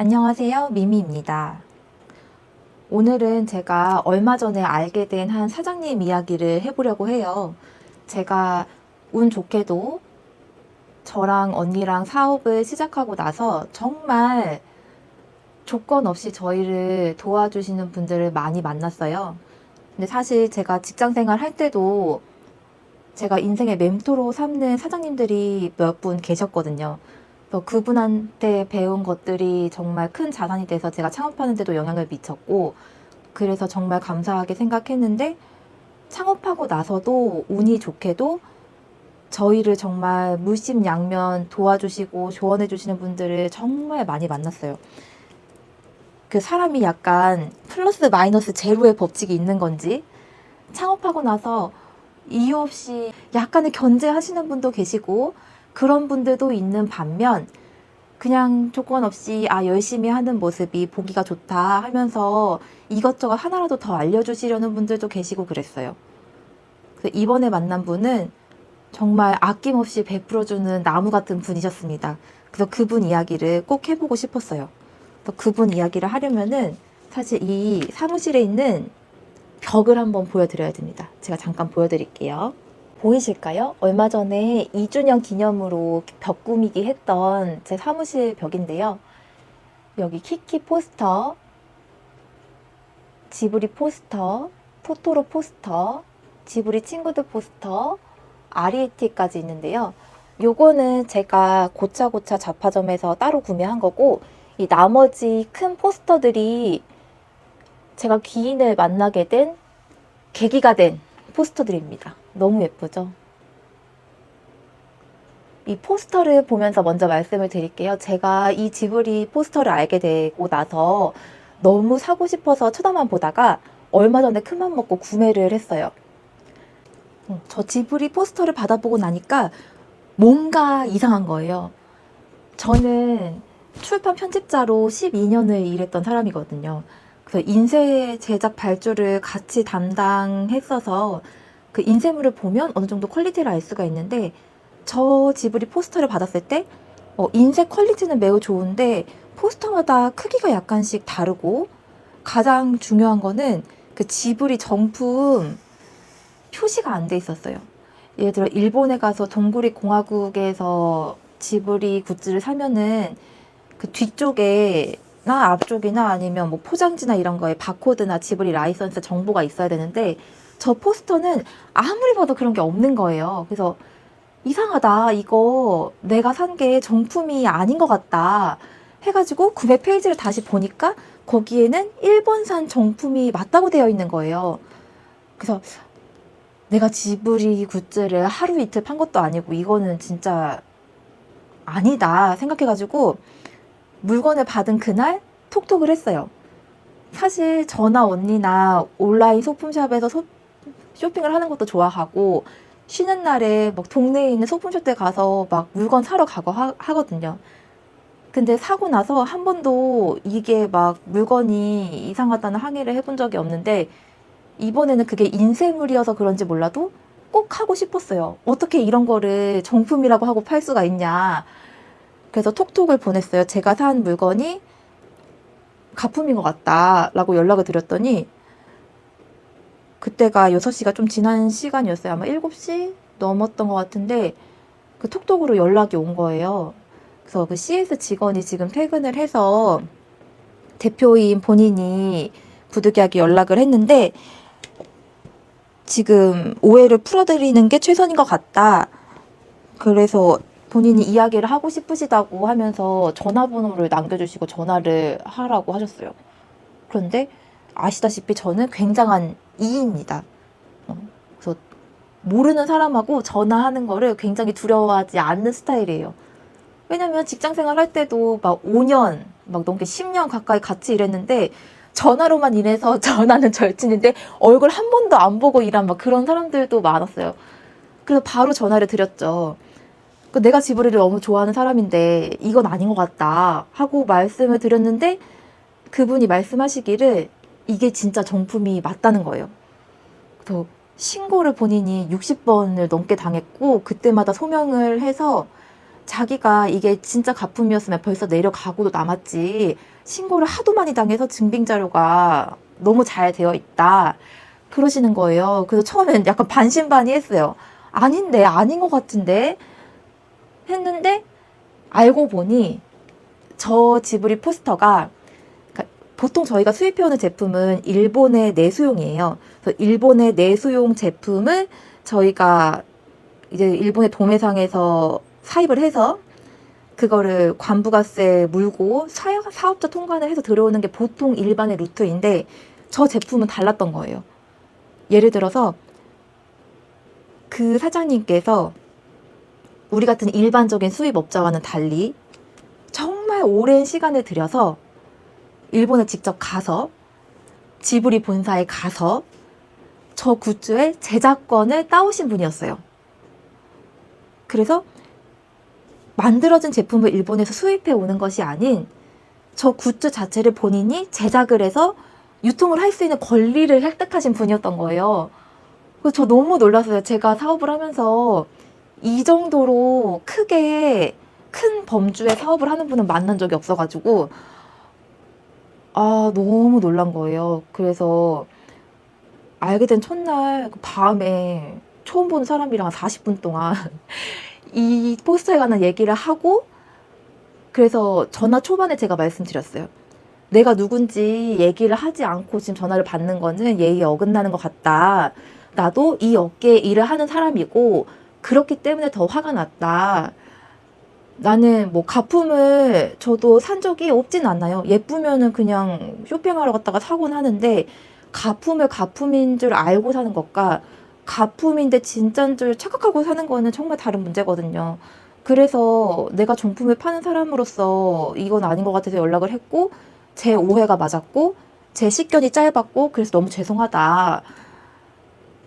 안녕하세요. 미미입니다. 오늘은 제가 얼마 전에 알게 된 한 사장님 이야기를 해보려고 해요. 제가 운 좋게도 저랑 언니랑 사업을 시작하고 나서 정말 조건 없이 저희를 도와주시는 분들을 많이 만났어요. 근데 사실 제가 직장 생활 할 때도 제가 인생의 멘토로 삼는 사장님들이 몇 분 계셨거든요. 그래서 그분한테 배운 것들이 정말 큰 자산이 돼서 제가 창업하는 데도 영향을 미쳤고, 그래서 정말 감사하게 생각했는데, 창업하고 나서도 운이 좋게도 저희를 정말 물심양면 도와주시고 조언해 주시는 분들을 정말 많이 만났어요. 그 사람이 약간 플러스 마이너스 제로의 법칙이 있는 건지, 창업하고 나서 이유 없이 약간의 견제하시는 분도 계시고, 그런 분들도 있는 반면, 그냥 조건 없이 열심히 하는 모습이 보기가 좋다 하면서 이것저것 하나라도 더 알려주시려는 분들도 계시고 그랬어요. 그래서 이번에 만난 분은 정말 아낌없이 베풀어주는 나무 같은 분이셨습니다. 그래서 그분 이야기를 꼭 해보고 싶었어요. 그래서 그분 이야기를 하려면은 사실 이 사무실에 있는 벽을 한번 보여드려야 됩니다. 제가 잠깐 보여드릴게요. 보이실까요? 얼마 전에 2주년 기념으로 벽 꾸미기 했던 제 사무실 벽인데요. 여기 키키 포스터, 지브리 포스터, 토토로 포스터, 지브리 친구들 포스터, 아리에티까지 있는데요. 요거는 제가 고차고차 잡화점에서 따로 구매한 거고, 이 나머지 큰 포스터들이 제가 귀인을 만나게 된 계기가 된 포스터들입니다. 너무 예쁘죠? 이 포스터를 보면서 먼저 말씀을 드릴게요. 제가 이 지브리 포스터를 알게 되고 나서 너무 사고 싶어서 쳐다만 보다가 얼마 전에 큰맘 먹고 구매를 했어요. 저 지브리 포스터를 받아보고 나니까 뭔가 이상한 거예요. 저는 출판 편집자로 12년을 일했던 사람이거든요. 그래서 인쇄 제작 발주를 같이 담당했어서 그 인쇄물을 보면 어느 정도 퀄리티를 알 수가 있는데, 저 지브리 포스터를 받았을 때 인쇄 퀄리티는 매우 좋은데 포스터마다 크기가 약간씩 다르고, 가장 중요한 거는 그 지브리 정품 표시가 안 돼 있었어요. 예를 들어 일본에 가서 동구리 공화국에서 지브리 굿즈를 사면은 그 뒤쪽에나 앞쪽이나 아니면 뭐 포장지나 이런 거에 바코드나 지브리 라이선스 정보가 있어야 되는데, 저 포스터는 아무리 봐도 그런 게 없는 거예요. 그래서 이상하다, 이거 내가 산 게 정품이 아닌 것 같다 해가지고 구매 페이지를 다시 보니까 거기에는 일본산 정품이 맞다고 되어 있는 거예요. 그래서 내가 지브리 굿즈를 하루 이틀 판 것도 아니고 이거는 진짜 아니다 생각해가지고 물건을 받은 그날 톡톡을 했어요. 사실 저나 언니나 온라인 소품샵에서 쇼핑을 하는 것도 좋아하고, 쉬는 날에 막 동네에 있는 소품샵 때 가서 막 물건 사러 가고 하거든요. 근데 사고 나서 한 번도 이게 막 물건이 이상하다는 항의를 해본 적이 없는데, 이번에는 그게 인쇄물이어서 그런지 몰라도 꼭 하고 싶었어요. 어떻게 이런 거를 정품이라고 하고 팔 수가 있냐. 그래서 톡톡을 보냈어요. 제가 산 물건이 가품인 것 같다라고 연락을 드렸더니, 그때가 6시가 좀 지난 시간이었어요. 아마 7시 넘었던 것 같은데 그 톡톡으로 연락이 온 거예요. 그래서 그 CS 직원이 지금 퇴근을 해서 대표인 본인이 부득이하게 연락을 했는데, 지금 오해를 풀어드리는 게 최선인 것 같다. 그래서 본인이 이야기를 하고 싶으시다고 하면서 전화번호를 남겨주시고 전화를 하라고 하셨어요. 그런데 아시다시피 저는 굉장한 이입니다. 그래서 모르는 사람하고 전화하는 거를 굉장히 두려워하지 않는 스타일이에요. 왜냐면 직장 생활 할 때도 막 5년, 막 넘게 10년 가까이 같이 일했는데, 전화로만 일해서 전화는 절친인데 얼굴 한 번도 안 보고 일한 막 그런 사람들도 많았어요. 그래서 바로 전화를 드렸죠. 내가 지브리를 너무 좋아하는 사람인데 이건 아닌 것 같다 하고 말씀을 드렸는데, 그분이 말씀하시기를 이게 진짜 정품이 맞다는 거예요. 그래서 신고를 본인이 60번을 넘게 당했고, 그때마다 소명을 해서 자기가 이게 진짜 가품이었으면 벌써 내려가고도 남았지. 신고를 하도 많이 당해서 증빙 자료가 너무 잘 되어 있다. 그러시는 거예요. 그래서 처음엔 약간 반신반의했어요. 아닌데, 아닌 것 같은데 했는데 알고 보니 저 지브리 포스터가 보통 저희가 수입해오는 제품은 일본의 내수용이에요. 그래서 일본의 내수용 제품을 저희가 이제 일본의 도매상에서 사입을 해서 그거를 관부가세 물고 사업자 통관을 해서 들어오는 게 보통 일반의 루트인데 저 제품은 달랐던 거예요. 예를 들어서 그 사장님께서 우리 같은 일반적인 수입업자와는 달리 정말 오랜 시간을 들여서 일본에 직접 가서 지브리 본사에 가서 저 굿즈의 제작권을 따오신 분이었어요. 그래서 만들어진 제품을 일본에서 수입해 오는 것이 아닌 저 굿즈 자체를 본인이 제작을 해서 유통을 할 수 있는 권리를 획득하신 분이었던 거예요. 그래서 저 너무 놀랐어요. 제가 사업을 하면서 이 정도로 크게 큰 범주의 사업을 하는 분은 만난 적이 없어가지고 너무 놀란 거예요. 그래서 알게 된 첫날 그 밤에 처음 보는 사람이랑 40분 동안 이 포스터에 관한 얘기를 하고 그래서 전화 초반에 제가 말씀드렸어요. 내가 누군지 얘기를 하지 않고 지금 전화를 받는 거는 예의에 어긋나는 것 같다. 나도 이 업계에 일을 하는 사람이고 그렇기 때문에 더 화가 났다. 나는 뭐 가품을 저도 산 적이 없진 않나요. 예쁘면은 그냥 쇼핑하러 갔다가 사곤 하는데 가품을 가품인 줄 알고 사는 것과 가품인데 진짜인 줄 착각하고 사는 거는 정말 다른 문제거든요. 그래서 내가 정품을 파는 사람으로서 이건 아닌 것 같아서 연락을 했고 제 오해가 맞았고 제 식견이 짧았고 그래서 너무 죄송하다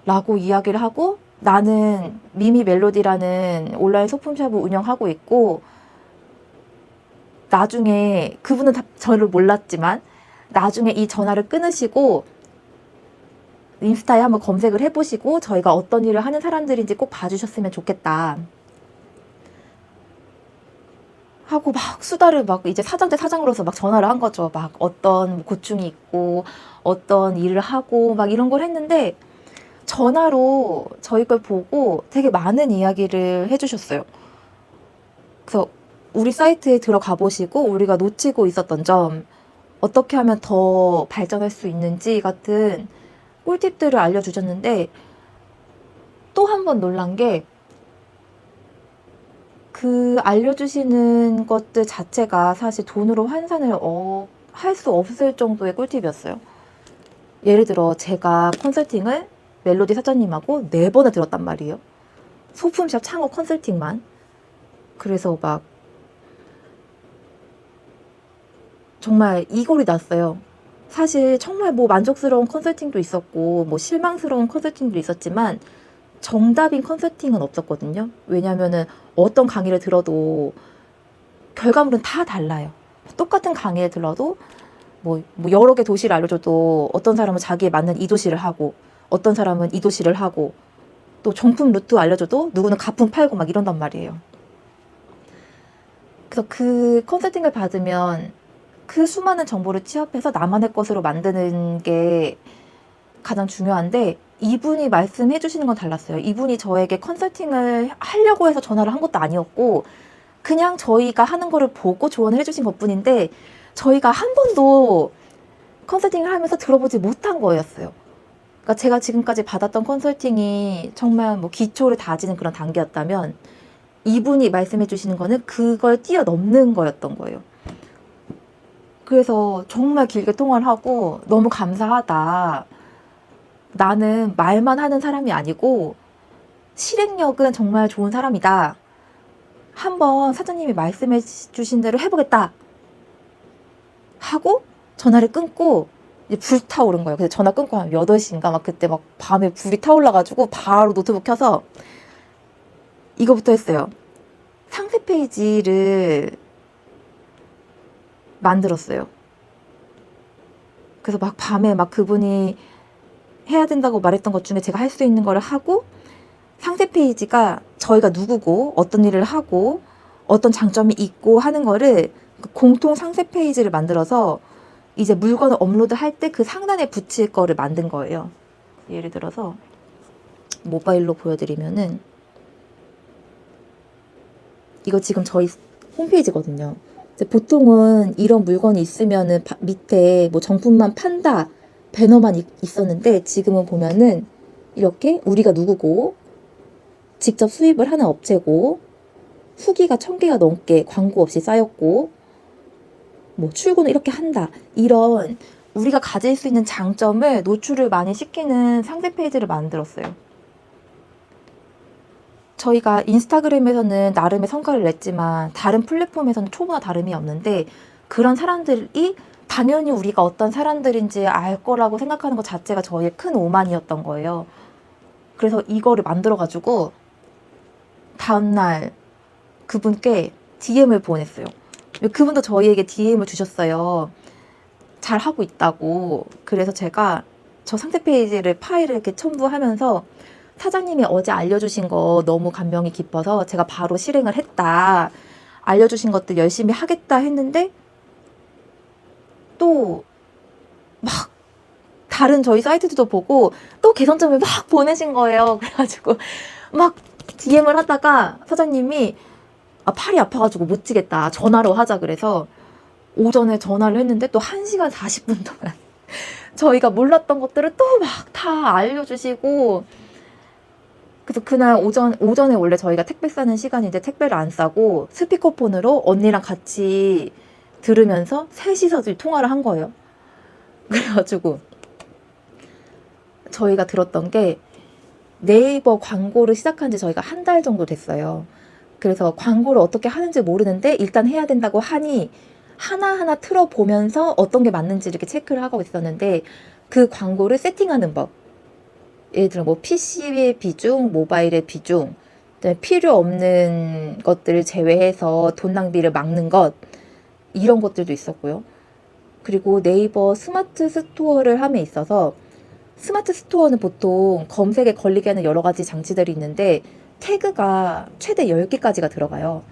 라고 이야기를 하고 나는 미미 멜로디라는 온라인 소품샵을 운영하고 있고 나중에 그분은 저를 몰랐지만 나중에 이 전화를 끊으시고 인스타에 한번 검색을 해보시고 저희가 어떤 일을 하는 사람들인지 꼭 봐주셨으면 좋겠다 하고 막 수다를 막 이제 사장 대 사장으로서 막 전화를 한 거죠. 막 어떤 고충이 있고 어떤 일을 하고 막 이런 걸 했는데 전화로 저희 걸 보고 되게 많은 이야기를 해주셨어요. 그래서 우리 사이트에 들어가 보시고 우리가 놓치고 있었던 점, 어떻게 하면 더 발전할 수 있는지 같은 꿀팁들을 알려주셨는데 또 한 번 놀란 게 그 알려주시는 것들 자체가 사실 돈으로 환산을 할 수 없을 정도의 꿀팁이었어요. 예를 들어 제가 컨설팅을 멜로디 사장님하고 4번을 들었단 말이에요. 소품샵 창업 컨설팅만. 그래서 막 정말 이골이 났어요. 사실 정말 뭐 만족스러운 컨설팅도 있었고 뭐 실망스러운 컨설팅도 있었지만 정답인 컨설팅은 없었거든요. 왜냐면은 어떤 강의를 들어도 결과물은 다 달라요. 똑같은 강의를 들어도 뭐 여러 개 도시를 알려줘도 어떤 사람은 자기에 맞는 이 도시를 하고 어떤 사람은 이 도시를 하고 또 정품 루트 알려줘도 누구는 가품 팔고 막 이런단 말이에요. 그래서 그 컨설팅을 받으면 그 수많은 정보를 취합해서 나만의 것으로 만드는 게 가장 중요한데 이분이 말씀해 주시는 건 달랐어요. 이분이 저에게 컨설팅을 하려고 해서 전화를 한 것도 아니었고 그냥 저희가 하는 거를 보고 조언을 해주신 것뿐인데 저희가 한 번도 컨설팅을 하면서 들어보지 못한 거였어요. 그러니까 제가 지금까지 받았던 컨설팅이 정말 뭐 기초를 다지는 그런 단계였다면 이분이 말씀해 주시는 거는 그걸 뛰어넘는 거였던 거예요. 그래서 정말 길게 통화를 하고 너무 감사하다. 나는 말만 하는 사람이 아니고 실행력은 정말 좋은 사람이다. 한번 사장님이 말씀해 주신 대로 해보겠다. 하고 전화를 끊고 이제 불타오른 거예요. 그래서 전화 끊고 한 8시인가 막 그때 막 밤에 불이 타올라가지고 바로 노트북 켜서 이거부터 했어요. 상세 페이지를 만들었어요. 그래서 막 밤에 막 그분이 해야 된다고 말했던 것 중에 제가 할 수 있는 거를 하고 상세 페이지가 저희가 누구고 어떤 일을 하고 어떤 장점이 있고 하는 거를 그 공통 상세 페이지를 만들어서 이제 물건을 업로드할 때 그 상단에 붙일 거를 만든 거예요. 예를 들어서 모바일로 보여드리면은 이거 지금 저희 홈페이지거든요. 이제 보통은 이런 물건이 있으면은 밑에 뭐 정품만 판다 배너만 있었는데 지금은 보면은 이렇게 우리가 누구고 직접 수입을 하는 업체고 후기가 1000개가 넘게 광고 없이 쌓였고 뭐 출고는 이렇게 한다 이런 우리가 가질 수 있는 장점을 노출을 많이 시키는 상세 페이지를 만들었어요. 저희가 인스타그램에서는 나름의 성과를 냈지만 다른 플랫폼에서는 초보나 다름이 없는데 그런 사람들이 당연히 우리가 어떤 사람들인지 알 거라고 생각하는 것 자체가 저희의 큰 오만이었던 거예요. 그래서 이거를 만들어가지고 다음날 그분께 DM을 보냈어요. 그분도 저희에게 DM을 주셨어요. 잘 하고 있다고. 그래서 제가 저 상세 페이지를 파일을 이렇게 첨부하면서 사장님이 어제 알려주신 거 너무 감명이 깊어서 제가 바로 실행을 했다. 알려주신 것들 열심히 하겠다 했는데 또 막 다른 저희 사이트도 보고 또 개선점을 막 보내신 거예요. 그래가지고 막 DM을 하다가 사장님이 팔이 아파가지고 못 치겠다. 전화로 하자 그래서 오전에 전화를 했는데 또 1시간 40분 동안 저희가 몰랐던 것들을 또 막 다 알려주시고 그래서 그날 오전에 원래 저희가 택배 싸는 시간인데 택배를 안 싸고 스피커폰으로 언니랑 같이 들으면서 셋이서 통화를 한 거예요. 그래가지고 저희가 들었던 게 네이버 광고를 시작한 지 저희가 1달 정도 됐어요. 그래서 광고를 어떻게 하는지 모르는데 일단 해야 된다고 하니 하나하나 틀어보면서 어떤 게 맞는지 이렇게 체크를 하고 있었는데 그 광고를 세팅하는 법. 예를 들어 뭐 PC의 비중, 모바일의 비중, 필요 없는 것들을 제외해서 돈 낭비를 막는 것 이런 것들도 있었고요. 그리고 네이버 스마트 스토어를 함에 있어서 스마트 스토어는 보통 검색에 걸리게 하는 여러 가지 장치들이 있는데 태그가 최대 10개까지가 들어가요.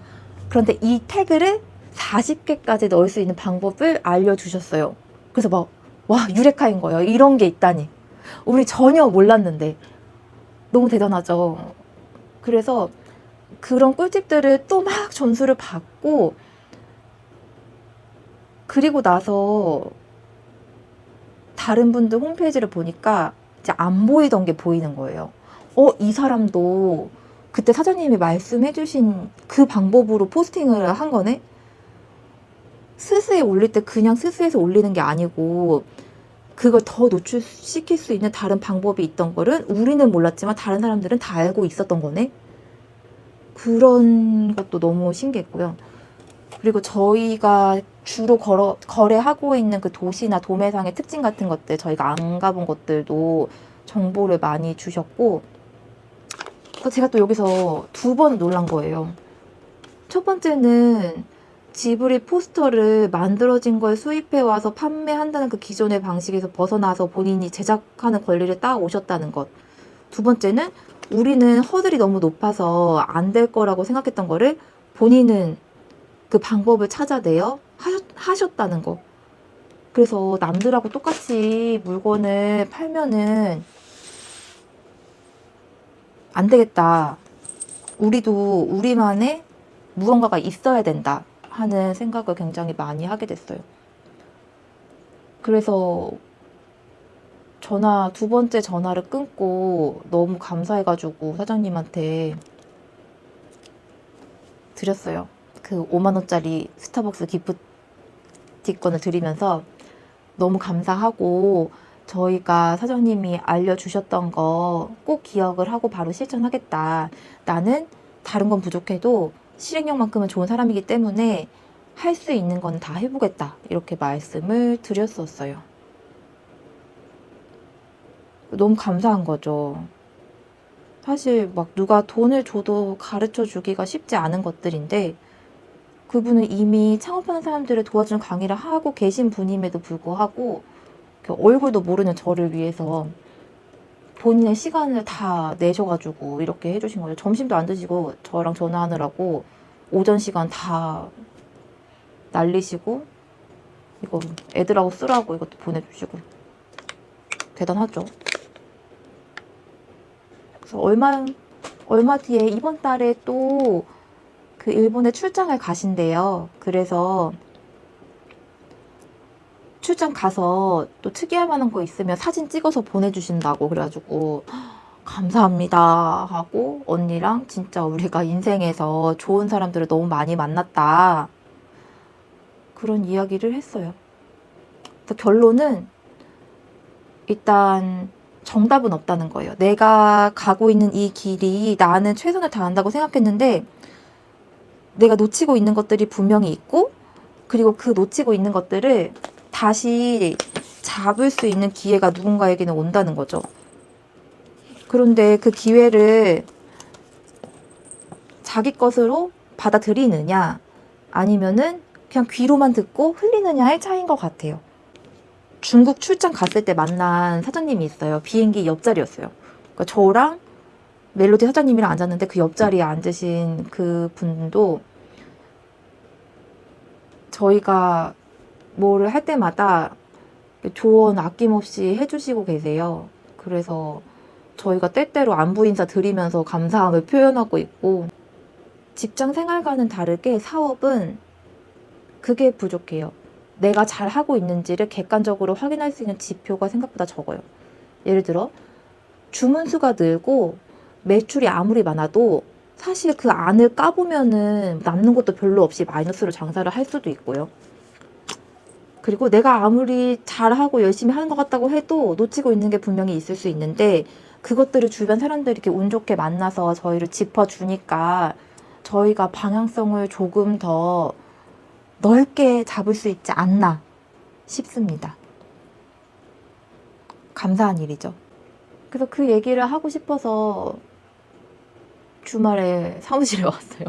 그런데 이 태그를 40개까지 넣을 수 있는 방법을 알려주셨어요. 그래서 막, 와, 유레카인 거예요. 이런 게 있다니. 우리 전혀 몰랐는데. 너무 대단하죠. 그래서 그런 꿀팁들을 또 막 전수를 받고, 그리고 나서 다른 분들 홈페이지를 보니까 이제 안 보이던 게 보이는 거예요. 이 사람도 그때 사장님이 말씀해주신 그 방법으로 포스팅을 한 거네? 스스에 올릴 때 그냥 스스에서 올리는 게 아니고 그걸 더 노출시킬 수 있는 다른 방법이 있던 거를 우리는 몰랐지만 다른 사람들은 다 알고 있었던 거네? 그런 것도 너무 신기했고요. 그리고 저희가 주로 거래하고 있는 그 도시나 도매상의 특징 같은 것들, 저희가 안 가본 것들도 정보를 많이 주셨고, 제가 또 여기서 2번 놀란 거예요. 첫 번째는 지브리 포스터를 만들어진 걸 수입해 와서 판매한다는 그 기존의 방식에서 벗어나서 본인이 제작하는 권리를 따 오셨다는 것. 두 번째는 우리는 허들이 너무 높아서 안 될 거라고 생각했던 거를 본인은 그 방법을 찾아내어 하셨다는 거. 그래서 남들하고 똑같이 물건을 팔면은 안 되겠다. 우리도 우리만의 무언가가 있어야 된다 하는 생각을 굉장히 많이 하게 됐어요. 그래서 두 번째 전화를 끊고 너무 감사해가지고 사장님한테 드렸어요. 그 5만원짜리 스타벅스 기프티콘을 드리면서 너무 감사하고 저희가 사장님이 알려주셨던 거 꼭 기억을 하고 바로 실천하겠다. 나는 다른 건 부족해도 실행력만큼은 좋은 사람이기 때문에 할 수 있는 건 다 해보겠다. 이렇게 말씀을 드렸었어요. 너무 감사한 거죠. 사실 막 누가 돈을 줘도 가르쳐 주기가 쉽지 않은 것들인데 그분은 이미 창업하는 사람들을 도와주는 강의를 하고 계신 분임에도 불구하고 얼굴도 모르는 저를 위해서 본인의 시간을 다 내셔가지고 이렇게 해주신 거죠. 점심도 안 드시고 저랑 전화하느라고 오전 시간 다 날리시고 이거 애들하고 쓰라고 이것도 보내주시고 대단하죠. 그래서 얼마 뒤에 이번 달에 또 그 일본에 출장을 가신대요. 그래서 출장 가서 또 특이할 만한 거 있으면 사진 찍어서 보내주신다고 그래가지고 감사합니다 하고 언니랑 진짜 우리가 인생에서 좋은 사람들을 너무 많이 만났다 그런 이야기를 했어요. 그래서 결론은 일단 정답은 없다는 거예요. 내가 가고 있는 이 길이 나는 최선을 다한다고 생각했는데 내가 놓치고 있는 것들이 분명히 있고 그리고 그 놓치고 있는 것들을 다시 잡을 수 있는 기회가 누군가에게는 온다는 거죠. 그런데 그 기회를 자기 것으로 받아들이느냐 아니면은 그냥 귀로만 듣고 흘리느냐의 차이인 것 같아요. 중국 출장 갔을 때 만난 사장님이 있어요. 비행기 옆자리였어요. 그러니까 저랑 멜로디 사장님이랑 앉았는데 그 옆자리에 앉으신 그 분도 저희가 뭐를 할 때마다 조언 아낌없이 해주시고 계세요. 그래서 저희가 때때로 안부 인사 드리면서 감사함을 표현하고 있고 직장 생활과는 다르게 사업은 그게 부족해요. 내가 잘하고 있는지를 객관적으로 확인할 수 있는 지표가 생각보다 적어요. 예를 들어 주문 수가 늘고 매출이 아무리 많아도 사실 그 안을 까보면은 남는 것도 별로 없이 마이너스로 장사를 할 수도 있고요. 그리고 내가 아무리 잘하고 열심히 하는 것 같다고 해도 놓치고 있는 게 분명히 있을 수 있는데 그것들을 주변 사람들이 이렇게 운 좋게 만나서 저희를 짚어주니까 저희가 방향성을 조금 더 넓게 잡을 수 있지 않나 싶습니다. 감사한 일이죠. 그래서 그 얘기를 하고 싶어서 주말에 사무실에 왔어요.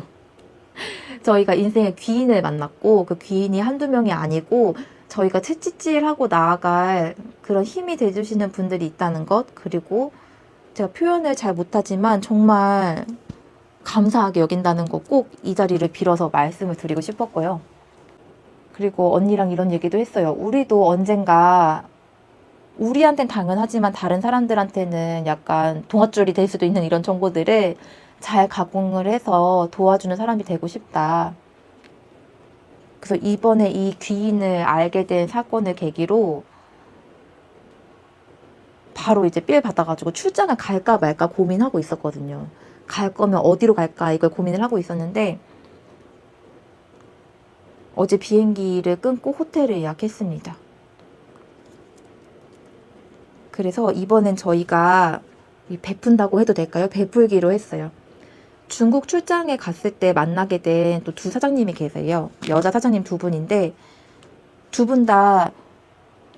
저희가 인생의 귀인을 만났고 그 귀인이 한두 명이 아니고 저희가 채찍질하고 나아갈 그런 힘이 돼주시는 분들이 있다는 것 그리고 제가 표현을 잘 못하지만 정말 감사하게 여긴다는 거 꼭 이 자리를 빌어서 말씀을 드리고 싶었고요. 그리고 언니랑 이런 얘기도 했어요. 우리도 언젠가 우리한텐 당연하지만 다른 사람들한테는 약간 동아줄이 될 수도 있는 이런 정보들을 잘 가공을 해서 도와주는 사람이 되고 싶다. 그래서 이번에 이 귀인을 알게 된 사건을 계기로 바로 이제 삘 받아가지고 출장을 갈까 말까 고민하고 있었거든요. 갈 거면 어디로 갈까 이걸 고민을 하고 있었는데 어제 비행기를 끊고 호텔을 예약했습니다. 그래서 이번엔 저희가 베푼다고 해도 될까요? 베풀기로 했어요. 중국 출장에 갔을 때 만나게 된 또 두 사장님이 계세요. 여자 사장님 두 분인데 두 분 다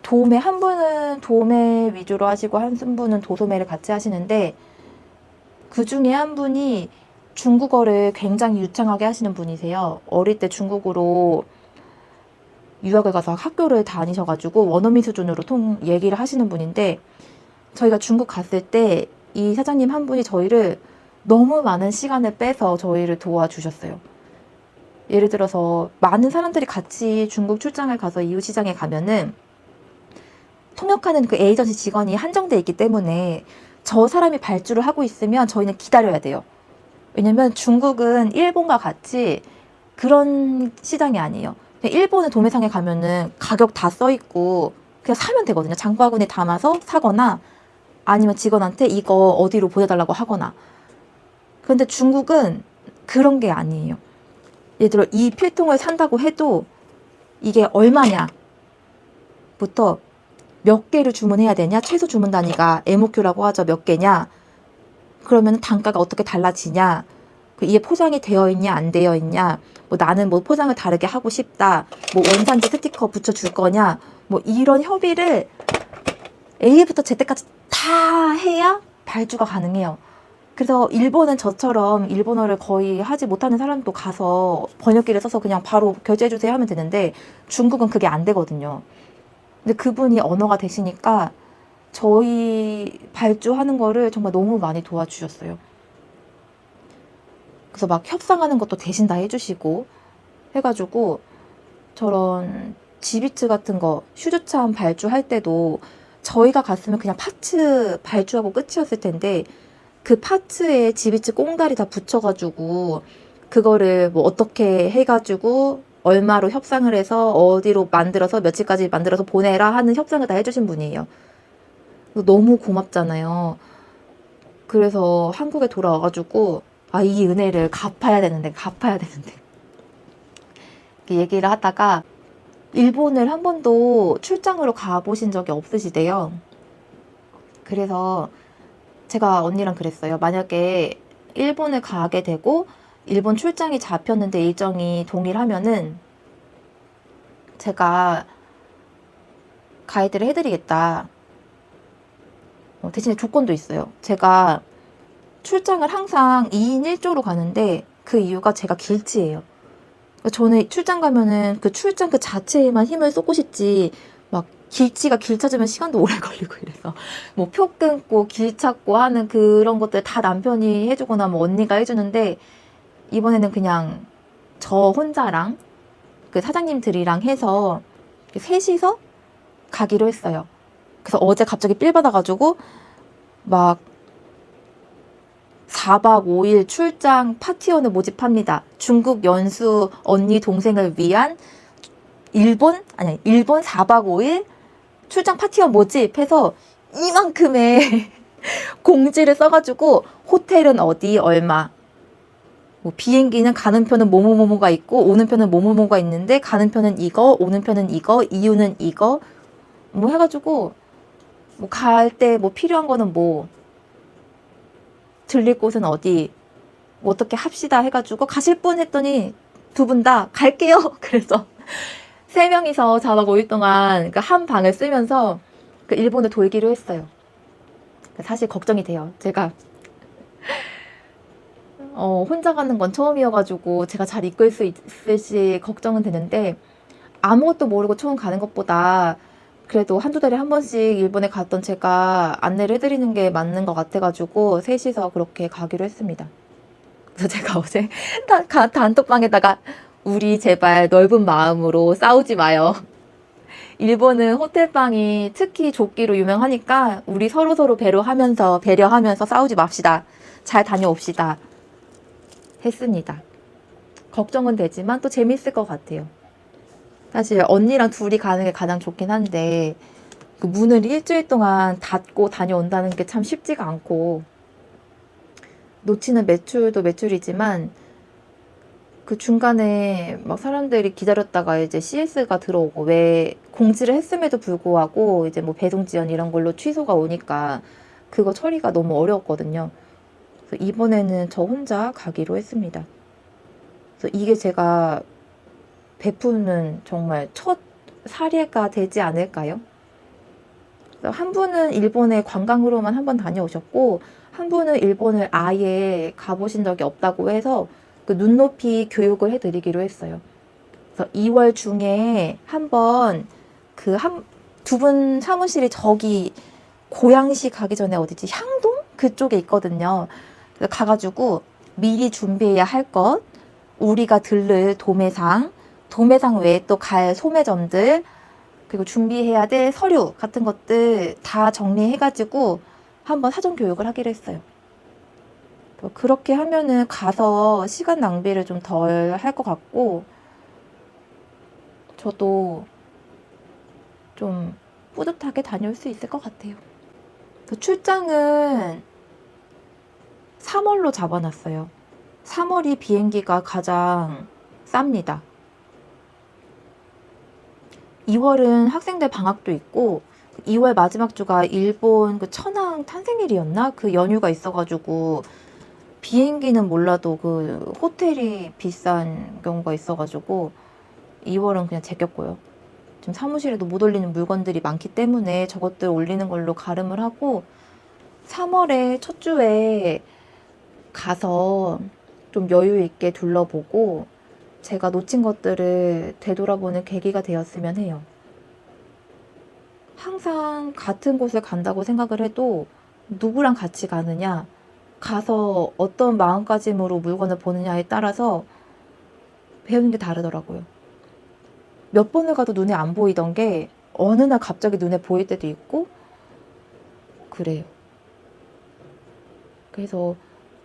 도매, 한 분은 도매 위주로 하시고 한 분은 도소매를 같이 하시는데 그 중에 한 분이 중국어를 굉장히 유창하게 하시는 분이세요. 어릴 때 중국으로 유학을 가서 학교를 다니셔가지고 원어민 수준으로 얘기를 하시는 분인데 저희가 중국 갔을 때 이 사장님 한 분이 저희를 너무 많은 시간을 빼서 저희를 도와주셨어요. 예를 들어서 많은 사람들이 같이 중국 출장을 가서 이웃시장에 가면은 통역하는 그 에이전시 직원이 한정돼 있기 때문에 저 사람이 발주를 하고 있으면 저희는 기다려야 돼요. 왜냐면 중국은 일본과 같이 그런 시장이 아니에요. 일본의 도매상에 가면은 가격 다 써있고 그냥 사면 되거든요. 장바구니에 담아서 사거나 아니면 직원한테 이거 어디로 보내달라고 하거나. 그런데 중국은 그런 게 아니에요. 예를 들어 이 필통을 산다고 해도 이게 얼마냐 부터 몇 개를 주문해야 되냐, 최소 주문 단위가 MOQ라고 하죠. 몇 개냐, 그러면 단가가 어떻게 달라지냐, 이게 포장이 되어 있냐 안 되어 있냐, 뭐 나는 뭐 포장을 다르게 하고 싶다, 뭐 원산지 스티커 붙여줄 거냐, 뭐 이런 협의를 A부터 Z까지 다 해야 발주가 가능해요. 그래서 일본은 저처럼 일본어를 거의 하지 못하는 사람도 가서 번역기를 써서 그냥 바로 결제해주세요 하면 되는데 중국은 그게 안 되거든요. 근데 그분이 언어가 되시니까 저희 발주하는 거를 정말 너무 많이 도와주셨어요. 그래서 막 협상하는 것도 대신 다 해주시고 해가지고 저런 지비츠 같은 거 슈즈참 발주할 때도 저희가 갔으면 그냥 파츠 발주하고 끝이었을 텐데 그 파츠에 지비츠 꽁다리 다 붙여가지고 그거를 뭐 어떻게 해가지고 얼마로 협상을 해서 어디로 만들어서 며칠까지 만들어서 보내라 하는 협상을 다 해주신 분이에요. 너무 고맙잖아요. 그래서 한국에 돌아와가지고 아, 이 은혜를 갚아야 되는데 이렇게 얘기를 하다가 일본을 한 번도 출장으로 가보신 적이 없으시대요. 그래서 제가 언니랑 그랬어요. 만약에 일본을 가게 되고 일본 출장이 잡혔는데 일정이 동일하면은 제가 가이드를 해드리겠다. 대신에 조건도 있어요. 제가 출장을 항상 2인 1조로 가는데 그 이유가 제가 길치예요. 저는 출장 가면은 그 출장 그 자체에만 힘을 쏟고 싶지 막 길치가 길 찾으면 시간도 오래 걸리고 이래서 뭐 표 끊고 길 찾고 하는 그런 것들 다 남편이 해주거나 뭐 언니가 해주는데 이번에는 그냥 저 혼자랑 그 사장님들이랑 해서 셋이서 가기로 했어요. 그래서 어제 갑자기 삘 받아가지고 막 4박 5일 출장 파티원을 모집합니다. 중국 연수 언니 동생을 위한 일본 4박 5일 출장 파티원 모집해서 이만큼의 공지를 써가지고 호텔은 어디 얼마 뭐 비행기는 가는 편은 뭐뭐뭐뭐가 있고 오는 편은 뭐뭐뭐가 있는데 가는 편은 이거 오는 편은 이거 이유는 이거 뭐 해가지고 뭐 갈 때 뭐 필요한 거는 뭐 들릴 곳은 어디 뭐 어떻게 합시다 해가지고 가실 분 했더니 두 분 다 갈게요. 그래서 세 명이서 4박 5일 동안 그 한 방을 쓰면서 그 일본을 돌기로 했어요. 사실 걱정이 돼요. 제가 혼자 가는 건 처음이어가지고 제가 잘 이끌 수 있을지 걱정은 되는데 아무것도 모르고 처음 가는 것보다 그래도 한두 달에 한 번씩 일본에 갔던 제가 안내를 해드리는 게 맞는 것 같아가지고 셋이서 그렇게 가기로 했습니다. 그래서 제가 어제 단톡방에다가 우리 제발 넓은 마음으로 싸우지 마요. 일본은 호텔방이 특히 좁기로 유명하니까 우리 서로서로 배려하면서 싸우지 맙시다. 잘 다녀옵시다. 했습니다. 걱정은 되지만 또 재밌을 것 같아요. 사실 언니랑 둘이 가는 게 가장 좋긴 한데 그 문을 일주일 동안 닫고 다녀온다는 게 참 쉽지가 않고 놓치는 매출도 매출이지만 그 중간에 막 사람들이 기다렸다가 이제 CS가 들어오고 왜 공지를 했음에도 불구하고 이제 뭐 배송 지연 이런 걸로 취소가 오니까 그거 처리가 너무 어려웠거든요. 그래서 이번에는 저 혼자 가기로 했습니다. 그래서 이게 제가 베푸는 정말 첫 사례가 되지 않을까요? 한 분은 일본에 관광으로만 한 번 다녀오셨고 한 분은 일본을 아예 가보신 적이 없다고 해서 그 눈높이 교육을 해드리기로 했어요. 그래서 2월 중에 한번 그 두 분 사무실이 저기 고양시 가기 전에 어디지 향동 그쪽에 있거든요. 그래서 가가지고 미리 준비해야 할 것, 우리가 들를 도매상 외에 또 갈 소매점들 그리고 준비해야 될 서류 같은 것들 다 정리해가지고 한번 사전 교육을 하기로 했어요. 그렇게 하면은 가서 시간 낭비를 좀 덜 할 것 같고 저도 좀 뿌듯하게 다녀올 수 있을 것 같아요. 출장은 3월로 잡아놨어요. 3월이 비행기가 가장 쌉니다. 2월은 학생들 방학도 있고 2월 마지막 주가 일본 그 천황 탄생일이었나? 그 연휴가 있어가지고 비행기는 몰라도 그 호텔이 비싼 경우가 있어가지고 2월은 그냥 제꼈고요. 지금 사무실에도 못 올리는 물건들이 많기 때문에 저것들 올리는 걸로 가름을 하고 3월에 첫 주에 가서 좀 여유 있게 둘러보고 제가 놓친 것들을 되돌아보는 계기가 되었으면 해요. 항상 같은 곳을 간다고 생각을 해도 누구랑 같이 가느냐, 가서 어떤 마음가짐으로 물건을 보느냐에 따라서 배우는 게 다르더라고요. 몇 번을 가도 눈에 안 보이던 게 어느 날 갑자기 눈에 보일 때도 있고 그래요. 그래서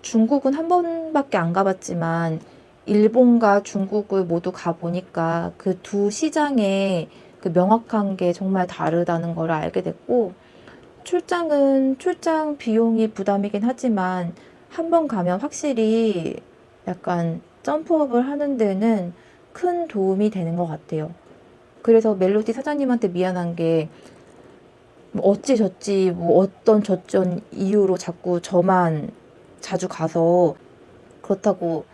중국은 한 번밖에 안 가봤지만 일본과 중국을 모두 가보니까 그 두 시장의 그 명확한 게 정말 다르다는 걸 알게 됐고, 출장은 출장 비용이 부담이긴 하지만 한 번 가면 확실히 약간 점프업을 하는 데는 큰 도움이 되는 것 같아요. 그래서 멜로디 사장님한테 미안한 게, 뭐 어찌저찌 뭐 어떤 저쩐 이유로 자꾸 저만 자주 가서, 그렇다고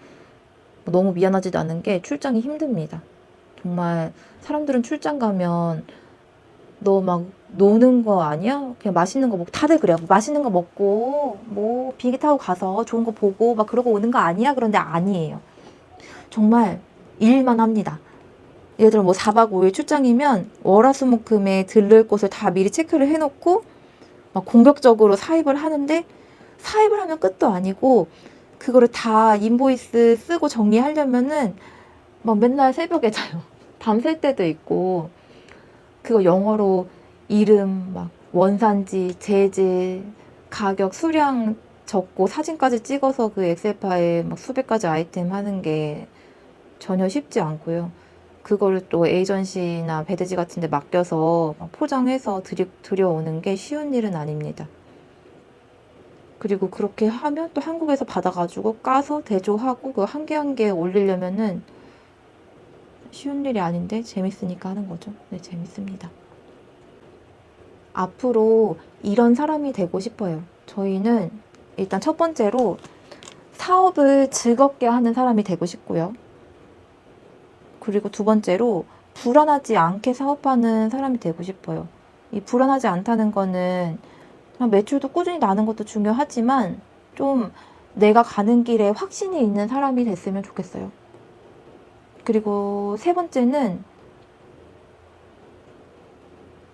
너무 미안하지도 않은 게 출장이 힘듭니다. 정말 사람들은 출장 가면 너 막 노는 거 아니야? 그냥 맛있는 거 먹고, 다들 그래요. 맛있는 거 먹고 뭐 비행기 타고 가서 좋은 거 보고 막 그러고 오는 거 아니야? 그런데 아니에요. 정말 일만 합니다. 예를 들어 뭐 4박 5일 출장이면 월화수목금에 들를 곳을 다 미리 체크를 해놓고 막 공격적으로 사입을 하는데, 사입을 하면 끝도 아니고 그거를 다 인보이스 쓰고 정리하려면은 막 맨날 새벽에 자요. 밤샐 때도 있고, 그거 영어로 이름, 막 원산지, 제재, 가격, 수량 적고 사진까지 찍어서 그 엑셀 파일 막 수백 가지 아이템 하는 게 전혀 쉽지 않고요. 그거를 또 에이전시나 배대지 같은 데 맡겨서 포장해서 들여오는 게 쉬운 일은 아닙니다. 그리고 그렇게 하면 또 한국에서 받아가지고 까서 대조하고 그 한 개 한 개 올리려면은 쉬운 일이 아닌데 재밌으니까 하는 거죠. 네, 재밌습니다. 앞으로 이런 사람이 되고 싶어요. 저희는 일단 첫 번째로 사업을 즐겁게 하는 사람이 되고 싶고요. 그리고 두 번째로 불안하지 않게 사업하는 사람이 되고 싶어요. 이 불안하지 않다는 거는 매출도 꾸준히 나는 것도 중요하지만 좀 내가 가는 길에 확신이 있는 사람이 됐으면 좋겠어요. 그리고 세 번째는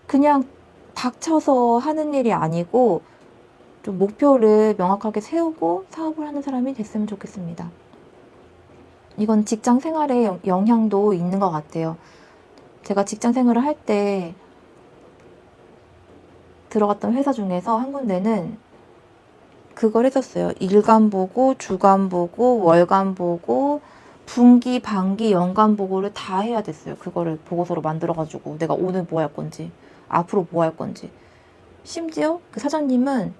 그냥 닥쳐서 하는 일이 아니고 좀 목표를 명확하게 세우고 사업을 하는 사람이 됐으면 좋겠습니다. 이건 직장 생활에 영향도 있는 것 같아요. 제가 직장 생활을 할 때 들어갔던 회사 중에서 한 군데는 그걸 했었어요. 일간 보고, 주간 보고, 월간 보고, 분기, 반기, 연간 보고를 다 해야 됐어요. 그거를 보고서로 만들어가지고 내가 오늘 뭐 할 건지, 앞으로 뭐 할 건지. 심지어 그 사장님은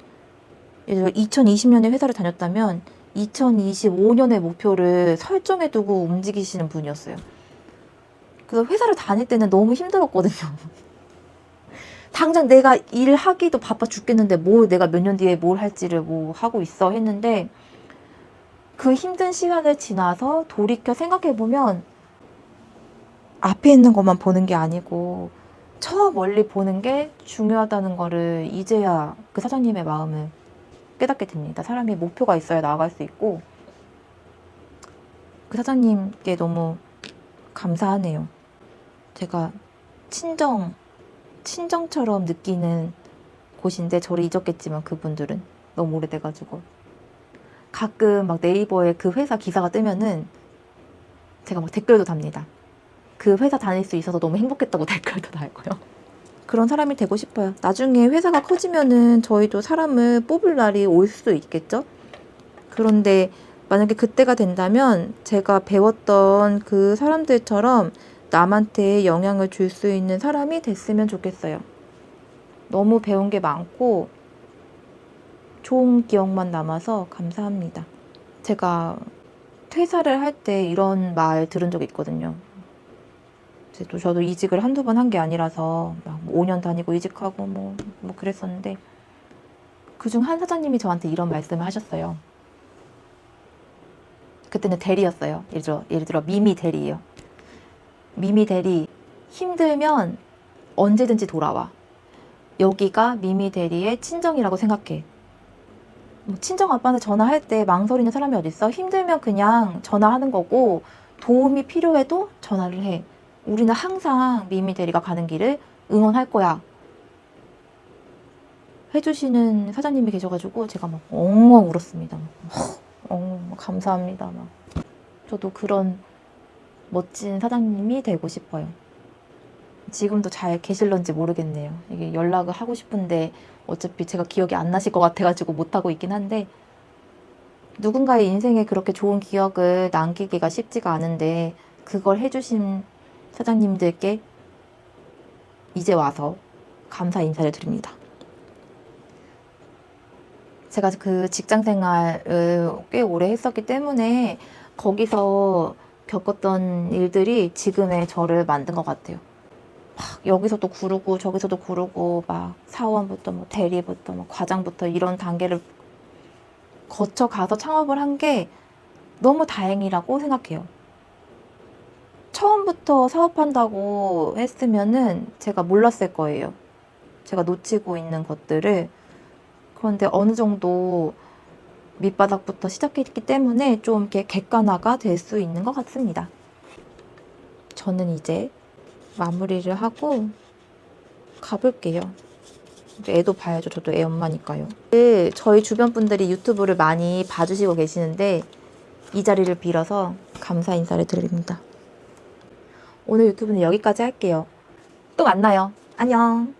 예를 들어 2020년에 회사를 다녔다면 2025년의 목표를 설정해 두고 움직이시는 분이었어요. 그래서 회사를 다닐 때는 너무 힘들었거든요. 당장 내가 일하기도 바빠 죽겠는데 뭘 내가 몇 년 뒤에 뭘 할지를 뭐 하고 있어 했는데, 그 힘든 시간을 지나서 돌이켜 생각해보면 앞에 있는 것만 보는 게 아니고 저 멀리 보는 게 중요하다는 거를 이제야 그 사장님의 마음을 깨닫게 됩니다. 사람이 목표가 있어야 나아갈 수 있고, 그 사장님께 너무 감사하네요. 제가 친정처럼 느끼는 곳인데 저를 잊었겠지만 그분들은 너무 오래돼가지고 가끔 막 네이버에 그 회사 기사가 뜨면은 제가 막 댓글도 답니다. 그 회사 다닐 수 있어서 너무 행복했다고 댓글도 달고요. 그런 사람이 되고 싶어요. 나중에 회사가 커지면은 저희도 사람을 뽑을 날이 올 수도 있겠죠? 그런데 만약에 그때가 된다면 제가 배웠던 그 사람들처럼 남한테 영향을 줄 수 있는 사람이 됐으면 좋겠어요. 너무 배운 게 많고 좋은 기억만 남아서 감사합니다. 제가 퇴사를 할 때 이런 말 들은 적이 있거든요. 저도 이직을 한두 번 한 게 아니라서 막 5년 다니고 이직하고 뭐 그랬었는데, 그중 한 사장님이 저한테 이런 말씀을 하셨어요. 그때는 대리였어요. 예를 들어 미미 대리예요. 미미 대리, 힘들면 언제든지 돌아와. 여기가 미미 대리의 친정이라고 생각해. 뭐 친정 아빠한테 전화할 때 망설이는 사람이 어딨어? 힘들면 그냥 전화하는 거고, 도움이 필요해도 전화를 해. 우리는 항상 미미 대리가 가는 길을 응원할 거야. 해주시는 사장님이 계셔가지고 제가 막 엉엉 울었습니다. 감사합니다. 막. 저도 그런 멋진 사장님이 되고 싶어요. 지금도 잘 계실런지 모르겠네요. 이게 연락을 하고 싶은데 어차피 제가 기억이 안 나실 것 같아가지고 못하고 있긴 한데, 누군가의 인생에 그렇게 좋은 기억을 남기기가 쉽지가 않은데 그걸 해주신 사장님들께 이제 와서 감사 인사를 드립니다. 제가 그 직장 생활을 꽤 오래 했었기 때문에 거기서 겪었던 일들이 지금의 저를 만든 것 같아요. 막 여기서도 구르고 저기서도 구르고 막 사원부터 뭐 대리부터 뭐 과장부터 이런 단계를 거쳐 가서 창업을 한 게 너무 다행이라고 생각해요. 처음부터 사업한다고 했으면은 제가 몰랐을 거예요. 제가 놓치고 있는 것들을. 그런데 어느 정도 밑바닥부터 시작했기 때문에 좀 이렇게 객관화가 될 수 있는 것 같습니다. 저는 이제 마무리를 하고 가볼게요. 애도 봐야죠. 저도 애 엄마니까요. 저희 주변 분들이 유튜브를 많이 봐주시고 계시는데 이 자리를 빌어서 감사 인사를 드립니다. 오늘 유튜브는 여기까지 할게요. 또 만나요. 안녕.